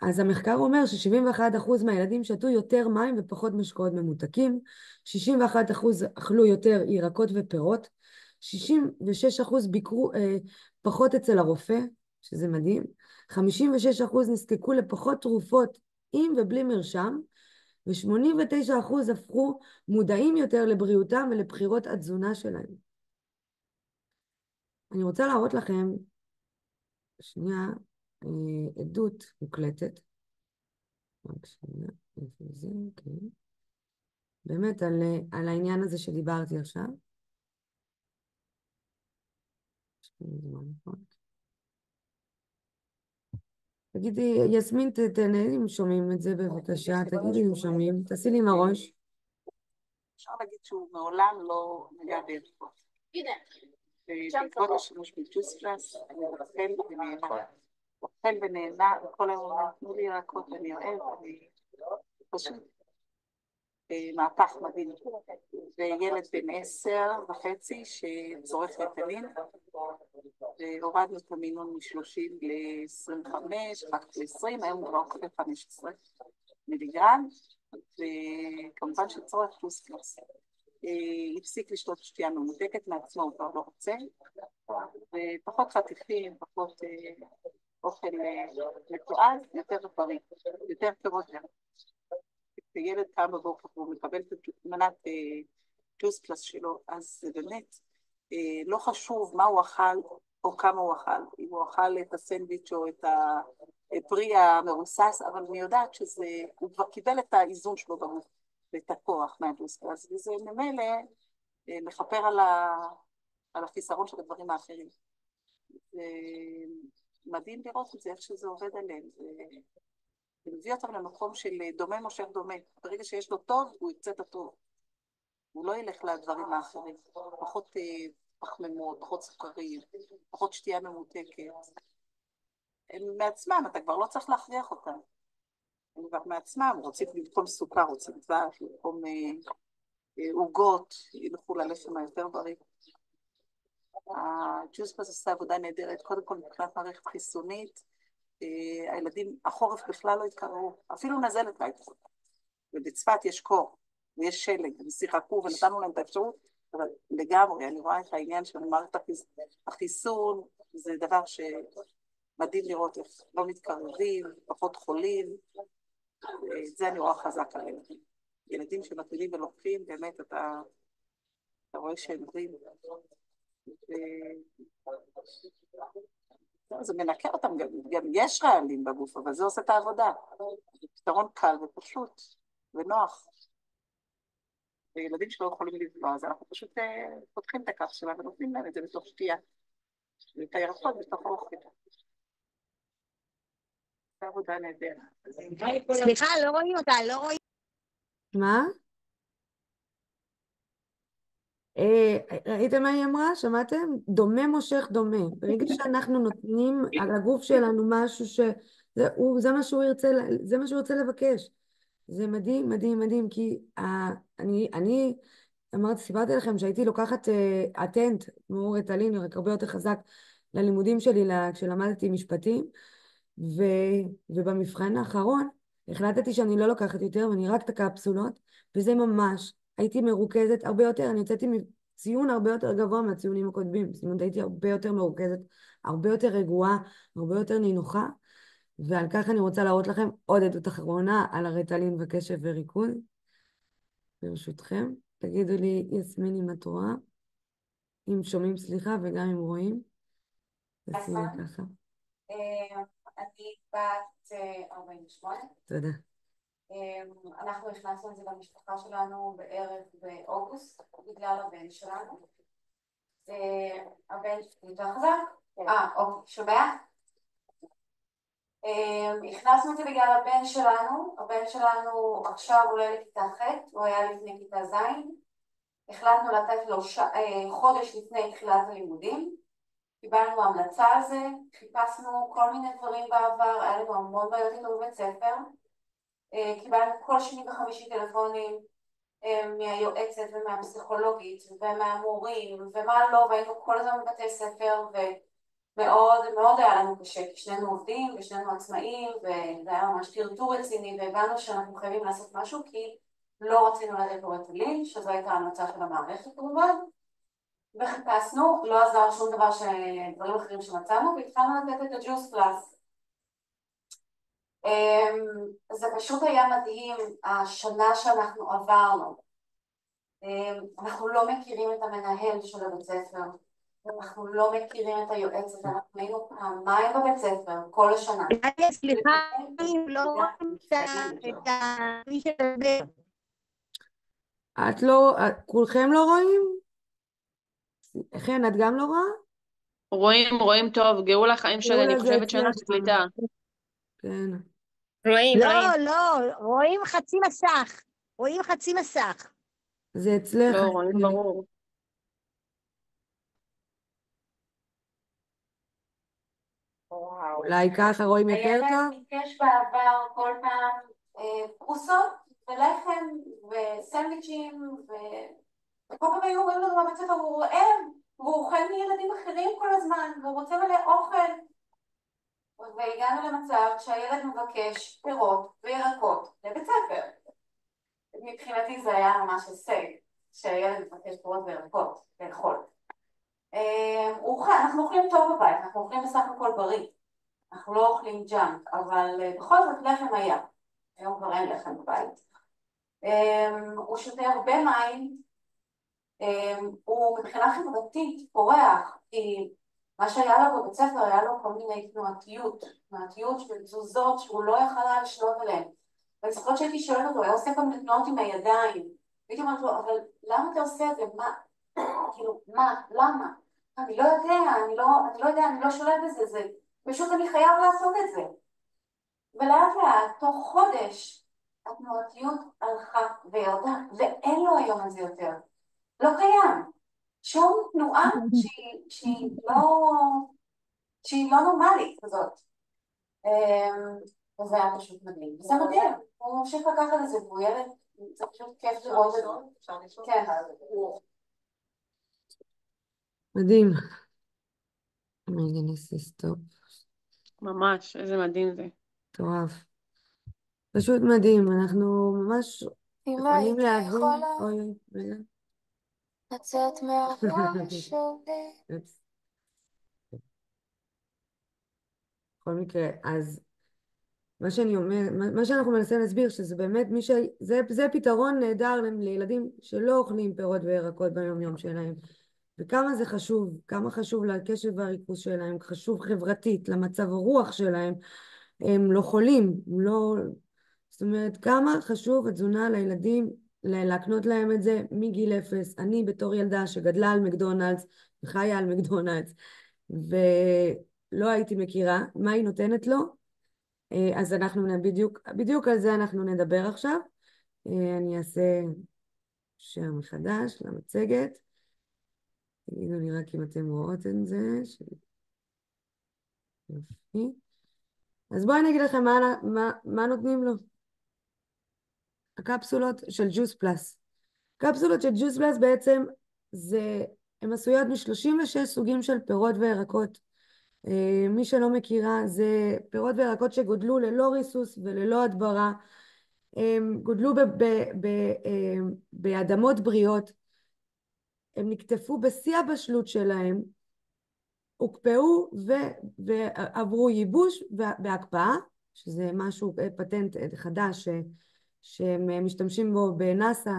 אז המחקר אומר ש71% מהילדים שתו יותר מים ופחות משקאות ממותקים, 61% אכלו יותר ירקות ופירות, 66% ביקרו פחות אצל הרופא, שזה מדהים, 56% נזקקו לפחות תרופות עם ובלי מרשם, ו89% הפכו מודעים יותר לבריאותם ולבחירות התזונה שלהם. אני רוצה להראות לכם, שנייה, עדות מוקלטת. רק שנייה, איפה זה? כן. באמת על העניין הזה שדיברתי עכשיו. תגידי, יסמין, תעני אם שומעים את זה בבקשה, תגידי אם שומעים, תעשי לי עם הראש. אפשר להגיד שהוא מעולם לא נגע בירקות. ובעקבות השימוש בג'וס פלאס, אני אוכל ונהנה, וכל היום אומרים, תנו לי ירקות, אני אוהב, אני פשוט מהפך מדהים. וילד בן 10.5 שצורך ריטלין, והורדנו את המינון מ-30 ל-25, אחר כך ל-20, היום הוא כבר אוכל 15 מיליגרם, וכמובן שצורך ג'וס פלאס. הפסיק לשתות שתייה ממותקת מעצמו, הוא כבר לא רוצה, ופחות חטיפים, פחות אוכל מתועד, יותר בריא, יותר פירות ירקות. כשילד קם בבוקר והוא מקבל את מנת ג'וס פלאס שלו, אז זה באמת לא חשוב מה הוא אכל או כמה הוא אכל, אם הוא אכל את הסנדוויץ' או את הפרי המרוסס, אבל אני יודעת שהוא כבר קיבל את האיזון שלו בגוף ואת הכוח מהג'וס פלאס, וזה ממילא מחפר על החיסרון של הדברים האחרים. מדהים לראות את זה, איך שזה עובד עליהם, זה מביא אותם למקום של דומה מושך דומה. ברגע שיש לו טוב, הוא יצא את הטוב. הוא לא ילך לדברים האחרים. פחות פחמימות, פחות סוכרים, פחות שתייה ממותקת. הם מעצמם, אתה כבר לא צריך להכריח אותם. הם כבר מעצמם, רוצים במקום סוכר, רוצים דבש, במקום עוגות, ילכו ללחם היותר בריא. הג'וס פלאס עושה עבודה נהדרת, קודם כל מבחינת מערכת חיסונית, הילדים, החורף בכלל לא התקררו, אפילו נזלת לא התקררו. ובצפת יש קור, ויש שלג, הם שיחקו ונתנו להם את האפשרות, אבל לגמרי, אני רואה את העניין של מערכת החיסון, זה דבר שמדהים לראות איך לא מתקרבים, פחות חולים, את זה אני רואה חזק על ילדים. ילדים שמתחילים ולוקחים, באמת אתה רואה שהם בריאים. זה מנקה אותם, גם יש רעלים בגוף, אבל זה עושה את העבודה. זה פתרון קל ופשוט ונוח. וילדים שלא יכולים לבלוע, אז אנחנו פשוט פותחים את הכף שלה ונותנים להם את זה בתוך שתייה. ואת הירקות בתוך האוכל. זה עבודה נהדרת. סליחה, לא רואים אותה, לא רואים. מה? ראיתם מה היא אמרה? שמעתם? דומה מושך דומה. ברגע שאנחנו נותנים על הגוף שלנו משהו זה מה שהוא ירצה, זה מה שהוא ירצה לבקש. זה מדהים, מדהים, מדהים, כי אני סיפרתי לכם שהייתי לוקחת אטנט, כמו ריטלין, רק הרבה יותר חזק ללימודים שלי כשלמדתי משפטים, ובמבחן האחרון החלטתי שאני לא לוקחת יותר, ואני רק את הקפסולות, וזה ממש, הייתי מרוכזת הרבה יותר, אני יוצאתי ציון הרבה יותר גבוה מהציונים הקודמים, זאת אומרת, הייתי הרבה יותר מרוכזת, הרבה יותר רגועה, הרבה יותר נינוחה, ועל כך אני רוצה להראות לכם עוד עדות אחרונה על הריטלין וקשב וריכוז. ברשותכם, תגידו לי, יסמין, אם את רואה, אם שומעים, סליחה, וגם אם רואים. תשימי ככה. אני בת 48. תודה. אנחנו הכנסנו את זה במשפחה שלנו בערך באוגוסט, בגלל הבן שלנו. הבן יותר חזק? אוקיי, שומע? הכנסנו את זה בגלל הבן שלנו. הבן שלנו עכשיו עולה לכיתה ח', הוא היה לפני כיתה ז'. החלטנו לתת לו חודש לפני תחילת הלימודים. קיבלנו המלצה על זה, חיפשנו כל מיני דברים בעבר, היה לנו המון בעיות איתו בבית ספר. קיבלנו כל שני וחמישי טלפונים, מהיועצת ומהפסיכולוגית ומהמורים ומה לא, והיינו כל הזמן בבתי ספר ומאוד מאוד היה לנו קשה, כי שנינו עובדים ושנינו עצמאים וזה היה ממש טרטור רציני, והבנו שאנחנו חייבים לעשות משהו כי לא רצינו לתת ריטלין, שזו הייתה ההמלצה של המערכת כמובן, וחיפשנו, לא עזר שום דבר, דברים אחרים שמצאנו, והתחלנו לתת את הג'וס פלאס. זה פשוט היה מדהים, השנה שאנחנו עברנו. אנחנו לא מכירים את המנהל של הבית ספר, אנחנו לא מכירים את היועצת, אנחנו היינו פעמיים בבית ספר כל השנה. סליחה, אם לא נמצא את מי שדבר. את לא, כולכם לא רואים? חן, את גם לא רואה? רואים טוב, גאולה חיים שלי, אני גאולה זה חושבת שאין לך אצלך. קליטה. כן. רואים. לא, רואים חצי מסך. רואים חצי מסך. זה אצלך. לא, רואים ברור. אולי ככה רואים יותר הילד טוב? ביקש בעבר כל פעם פרוסות ולחם וסנדוויצ'ים וכל פעם היו אומרים לנו בבית ספר, הוא רעב והוא אוכל מילדים אחרים כל הזמן והוא רוצה מלא אוכל. והגענו למצב שהילד מבקש פירות וירקות לבית ספר. מבחינתי זה היה ממש הישג שהילד מבקש פירות וירקות לאכול. אנחנו אוכלים טוב בבית, אנחנו אוכלים בסך הכל בריא, אנחנו לא אוכלים ג'אנק, אבל בכל זאת לחם היה, היום כבר אין לחם בבית. הוא שותה הרבה מים, הוא מבחינה חברתית פורח, כי מה שהיה לו בבית ספר היה לו כל מיני תנועתיות ותזוזות שהוא לא יכל לשלוט עליהן. ואני זוכרת שהייתי שואלת אותו, היה עושה כל מיני תנועות עם הידיים, והייתי אומרת לו, אבל למה אתה עושה את זה? מה? כאילו, מה? למה? אני לא יודע, אני לא שולט בזה, זה פשוט אני חייב לעשות את זה. ולאט לאט, תוך חודש, התנועתיות הלכה וירדה, ואין לו היום את זה יותר. לא קיים. שום תנועה שהיא לא נורמלית כזאת. וזה היה פשוט מדהים. וזה מדהים, הוא ממשיך לקחת את זה, והוא ילד, זה פשוט כיף לראות את זה. כן. מדהים. רגע נעשה סטופ. ממש, איזה מדהים זה. מטורף. פשוט מדהים, אנחנו ממש יכולים להבין. אוי, רגע. לצאת מהראש שלי. בכל מקרה, אז מה שאנחנו מנסים להסביר, שזה באמת זה פתרון נהדר לילדים שלא אוכלים פירות וירקות ביום יום שלהם. וכמה זה חשוב, כמה חשוב לקשב והריכוז שלהם, חשוב חברתית, למצב הרוח שלהם, הם לא חולים, זאת אומרת, כמה חשוב התזונה לילדים, להקנות להם את זה מגיל 0. אני בתור ילדה שגדלה על מקדונלדס, וחיה על מקדונלדס, ולא הייתי מכירה מה היא נותנת לו, אז אנחנו בדיוק על זה אנחנו נדבר עכשיו. אני אעשה share מחדש למצגת. תגידו לי רק אם אתם רואות את זה. יופי. אז בואי אני אגיד לכם מה נותנים לו. הקפסולות של ג'וס פלאס. קפסולות של ג'וס פלאס בעצם הן עשויות מ-36 סוגים של פירות וירקות. מי שלא מכירה, זה פירות וירקות שגודלו ללא ריסוס וללא הדברה. גודלו באדמות בריאות. הם נקטפו בשיא הבשלות שלהם, הוקפאו ועברו ייבוש בהקפאה, שזה משהו, פטנט חדש שהם משתמשים בו בנאסא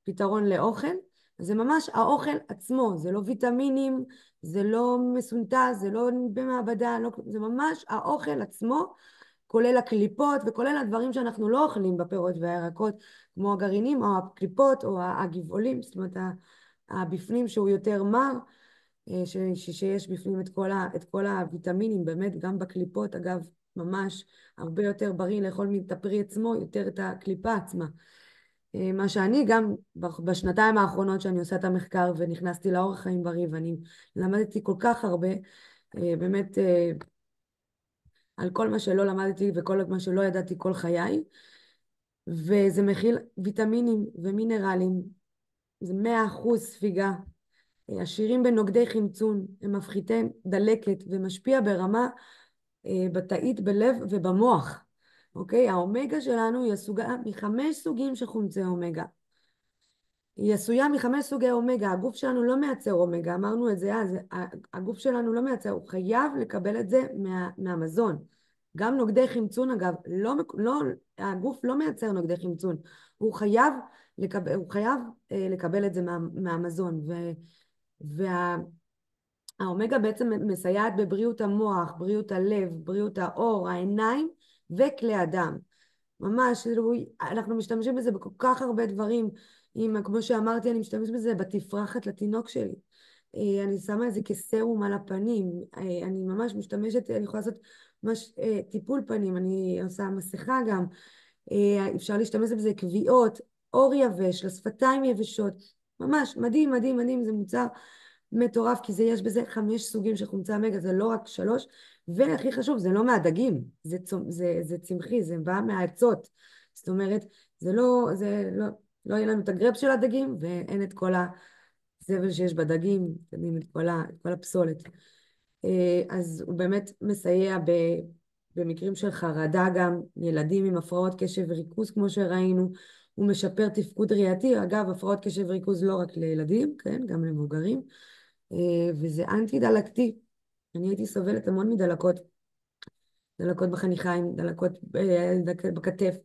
לפתרון לאוכל. זה ממש האוכל עצמו, זה לא ויטמינים, זה לא מסונתז, זה לא במעבדה, זה ממש האוכל עצמו, כולל הקליפות וכולל הדברים שאנחנו לא אוכלים בפירות והירקות, כמו הגרעינים או הקליפות או הגבעולים, זאת אומרת הבפנים שהוא יותר מר, שיש בפנים את כל הוויטמינים, באמת גם בקליפות, אגב, ממש הרבה יותר בריא לאכול את הפרי עצמו, יותר את הקליפה עצמה. מה שאני גם בשנתיים האחרונות שאני עושה את המחקר ונכנסתי לאורח חיים בריא, ואני למדתי כל כך הרבה, באמת על כל מה שלא למדתי וכל מה שלא ידעתי כל חיי, וזה מכיל ויטמינים ומינרלים, זה 100% ספיגה, עשירים בנוגדי חמצון, הם מפחיתי דלקת ומשפיע ברמה בתאית בלב ובמוח. אוקיי? האומגה שלנו היא עשויה מחמש סוגים של חומצי אומגה. היא עשויה מחמש סוגי אומגה, הגוף שלנו לא מייצר אומגה, אמרנו את זה אז, הגוף שלנו לא מייצר, הוא חייב לקבל את זה מהמזון. גם נוגדי חמצון אגב, הגוף לא מייצר נוגדי חמצון, הוא חייב לקבל את זה מהמזון, והאומגה בעצם מסייעת בבריאות המוח, בריאות הלב, בריאות העור, העיניים וכלי הדם. ממש, אנחנו משתמשים בזה בכל כך הרבה דברים. כמו שאמרתי, אני משתמשת בזה בתפרחת לתינוק שלי. אני שמה את זה כסרום על הפנים. אני ממש משתמשת, אני יכולה לעשות ממש טיפול פנים, אני עושה מסכה גם. אפשר להשתמש בזה כוויות, אור יבש, לשפתיים יבשות. ממש, מדהים, מדהים, מדהים. זה מוצר מטורף, כי יש בזה 5 סוגים של חומצי אומגה, זה לא רק 3. והכי חשוב, זה לא מהדגים, זה צמחי, זה בא מהעצות. זאת אומרת, לא יהיה לנו את הגרב של הדגים, ואין את כל הזבל שיש בדגים, את כל הפסולת. אז הוא באמת מסייע במקרים של חרדה גם, ילדים עם הפרעות קשב וריכוז, כמו שראינו, הוא משפר תפקוד ראייתי, אגב, הפרעות קשב וריכוז לא רק לילדים, כן, גם למבוגרים, וזה אנטי דלקתי. אני הייתי סובלת המון מדלקות, דלקות בחניכיים, דלקות בכתף,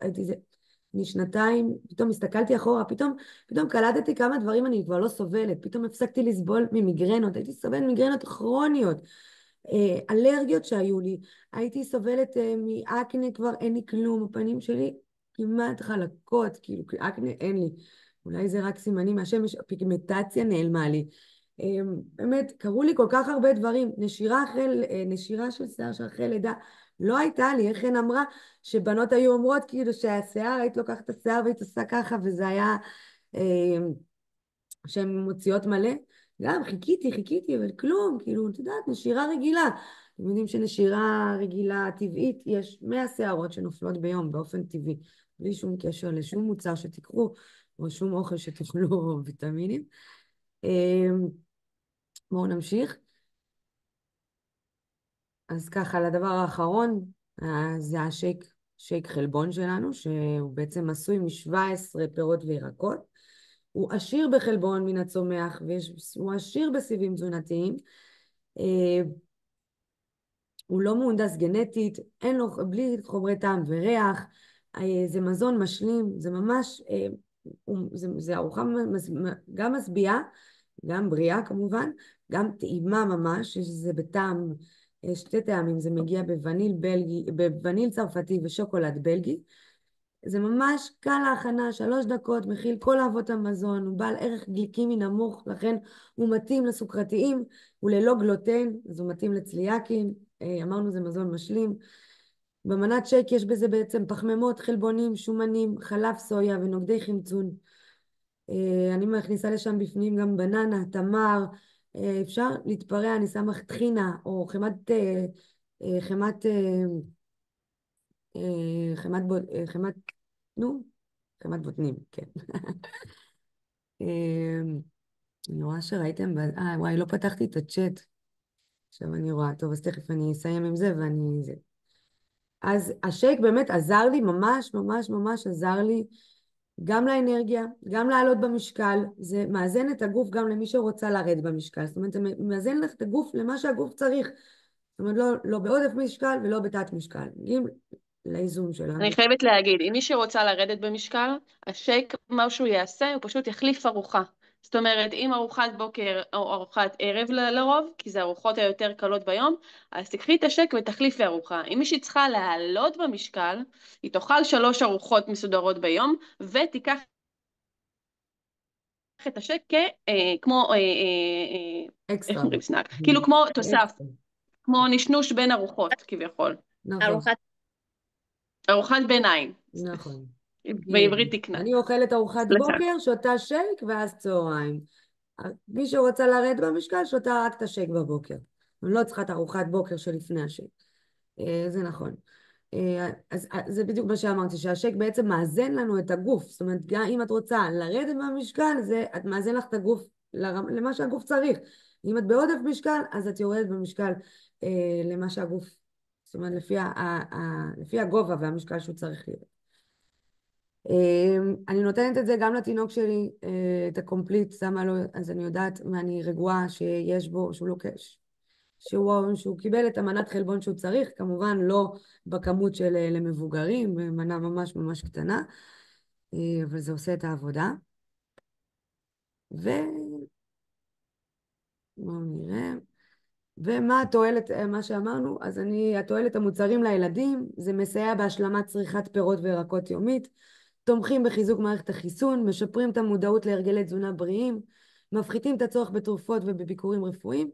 אני שנתיים, פתאום הסתכלתי אחורה, פתאום קלטתי כמה דברים אני כבר לא סובלת, פתאום הפסקתי לסבול ממיגרנות, הייתי סובלת מיגרנות כרוניות, אלרגיות שהיו לי, הייתי סובלת מאקנה, כבר אין לי כלום, הפנים שלי כמעט חלקות, כאילו אקנה אין לי, אולי זה רק סימנים מהשמש, פיגמנטציה נעלמה לי, באמת קרו לי כל כך הרבה דברים, נשירה של שיער אחרי לידה, לא הייתה לי, איך הן אמרה שבנות היו אומרות כאילו שהשיער, היית לוקחת את השיער והיית עושה ככה, וזה היה שהן מוציאות מלא, גם חיכיתי, אבל כלום, כאילו, את יודעת, נשירה רגילה, אתם יודעים שנשירה רגילה טבעית, יש 100 שערות שנופלות ביום באופן טבעי, בלי שום קשר לשום מוצר שתקחו, או שום אוכל שתאכלו ויטמינים. בואו נמשיך. אז ככה, לדבר האחרון, זה שייק חלבון שלנו, שהוא בעצם עשוי מ-17 פירות וירקות. הוא עשיר בחלבון מן הצומח, והוא עשיר בסיבים תזונתיים. הוא לא מהונדס גנטית, אין לו, בלי חומרי טעם וריח. זה מזון משלים, זה ממש, זה ארוחה גם משביעה, גם בריאה כמובן, גם טעימה ממש, שזה בטעם, 2 טעמים, זה מגיע בווניל צרפתי ושוקולד בלגי. זה ממש קל להכנה, 3 דקות, מכיל כל אהבות המזון, הוא בעל ערך גליקמי נמוך, לכן הוא מתאים לסוכרתיים, הוא ללא גלוטן, אז הוא מתאים לצליאקים, אמרנו זה מזון משלים. במנת שייק יש בזה בעצם פחמימות, חלבונים, שומנים, חלב סויה ונוגדי חמצון. אני מכניסה לשם בפנים גם בננה, תמר, אפשר להתפרע, אני שמה טחינה או חמת בוטנים, כן. אני רואה שראיתם, וואי, לא פתחתי את הצ'אט. עכשיו אני רואה, טוב, אז תכף אני אסיים עם זה זה. אז השייק באמת עזר לי, ממש ממש ממש עזר לי, גם לאנרגיה, גם לעלות במשקל, זה מאזן את הגוף גם למי שרוצה לרדת במשקל, זאת אומרת, זה מאזן לך את הגוף למה שהגוף צריך, זאת אומרת, לא בעודף משקל ולא בתת משקל, לאיזון שלנו. אני חייבת להגיד, אם מי שרוצה לרדת במשקל, השייק, מה שהוא יעשה, הוא פשוט יחליף ארוחה. זאת אומרת, אם ארוחת בוקר או ארוחת ערב לרוב, כי זה ארוחות היותר קלות ביום, אז תקחי את השייק ותחליפי ארוחה. אם מישהי צריכה לעלות במשקל, היא תאכל 3 ארוחות מסודרות ביום, ותיקח את השייק כמו, איך אומרים סנאק? כאילו כמו תוסף, כמו נשנוש בין ארוחות כביכול. נכון. ארוחת ביניים. נכון. בעברית תקנה. אני אוכלת ארוחת בוקר, שותה שייק ואז צהריים. מי שרוצה לרדת במשקל, שותה רק את השייק בבוקר. אני לא צריכה את ארוחת בוקר שלפני השייק. זה נכון. אז זה בדיוק מה שאמרתי, שהשייק בעצם מאזן לנו את הגוף. זאת אומרת, גם אם את רוצה לרדת מהמשקל, את מאזן לך את הגוף למה שהגוף צריך. אם את בעודף משקל, אז את יורדת במשקל למה שהגוף, זאת אומרת, לפי הגובה והמשקל שהוא צריך להיות. אני נותנת את זה גם לתינוק שלי, את הקומפליט, שמה לו, אז אני יודעת ואני רגועה שיש בו, שהוא לוקש. שהוא קיבל את המנת חלבון שהוא צריך, כמובן לא בכמות של למבוגרים, במנה ממש ממש קטנה, אבל זה עושה את העבודה. בואו נראה. ומה התועלת, מה שאמרנו, אז התועלת המוצרים לילדים, זה מסייע בהשלמת צריכת פירות וירקות יומית, תומכים בחיזוק מערכת החיסון, משפרים את המודעות להרגלי תזונה בריאים, מפחיתים את הצורך בתרופות ובביקורים רפואיים,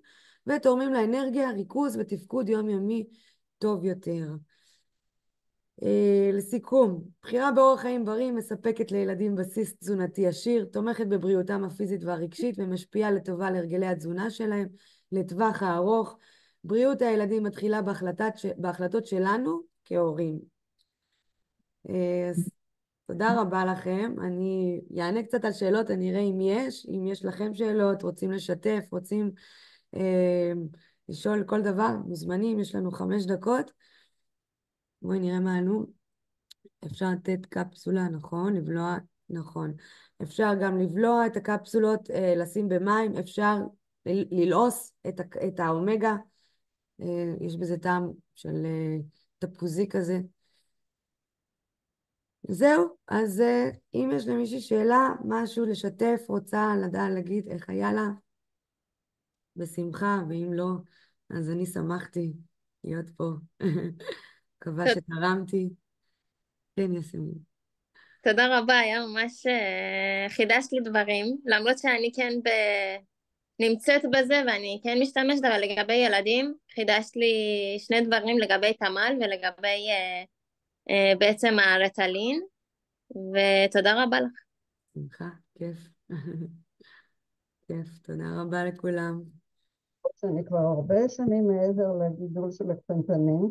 ותורמים לאנרגיה, ריכוז ותפקוד יומיומי טוב יותר. לסיכום, בחירה באורח חיים בריא מספקת לילדים בסיס תזונתי עשיר, תומכת בבריאותם הפיזית והרגשית ומשפיעה לטובה להרגלי התזונה שלהם לטווח הארוך. בריאות הילדים מתחילה בהחלטות שלנו כהורים. אז תודה רבה לכם. אני אענה קצת על שאלות, אני אראה אם יש לכם שאלות, רוצים לשתף, רוצים לשאול כל דבר, מוזמנים, יש לנו 5 דקות. בואי נראה מה ענו. אפשר לתת קפסולה, נכון, לבלוע, נכון. אפשר גם לבלוע את הקפסולות, לשים במים, אפשר ללעוס את האומגה, יש בזה טעם של תפוזי כזה. זהו, אז אם יש למישהי שאלה, משהו לשתף, רוצה לדעת להגיד איך היה לה, בשמחה, ואם לא, אז אני שמחתי להיות פה. מקווה שתרמתי. כן, יסמין. תודה רבה, היה ממש חידשת לי דברים, למרות שאני כן נמצאת בזה ואני כן משתמשת, אבל לגבי ילדים חידשת לי 2 דברים לגבי תמ"ל ולגבי בעצם הרטלין, ותודה רבה לך. שמחה, כיף. כיף, תודה רבה לכולם. אני כבר הרבה שנים מעבר לגידול של הקטנטנים,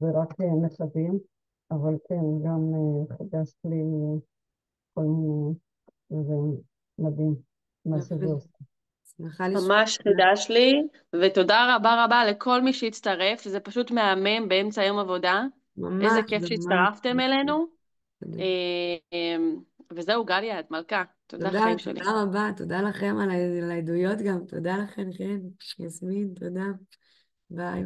ורק נכדים, אבל כן, גם חידשת לי כל מיני, זה מדהים, מה שזה עושה. שמחה לשמוע. ממש חידש לי, ותודה רבה רבה לכל מי שהצטרף, זה פשוט מהמם באמצע יום עבודה. ממש, איזה כיף ממש. שהצטרפתם אלינו. תודה. וזהו, גליה, את מלכה. תודה תודה, חיים שלי. תודה רבה, תודה לכם על העדויות גם, תודה לכם, כן, יסמין, תודה, ביי.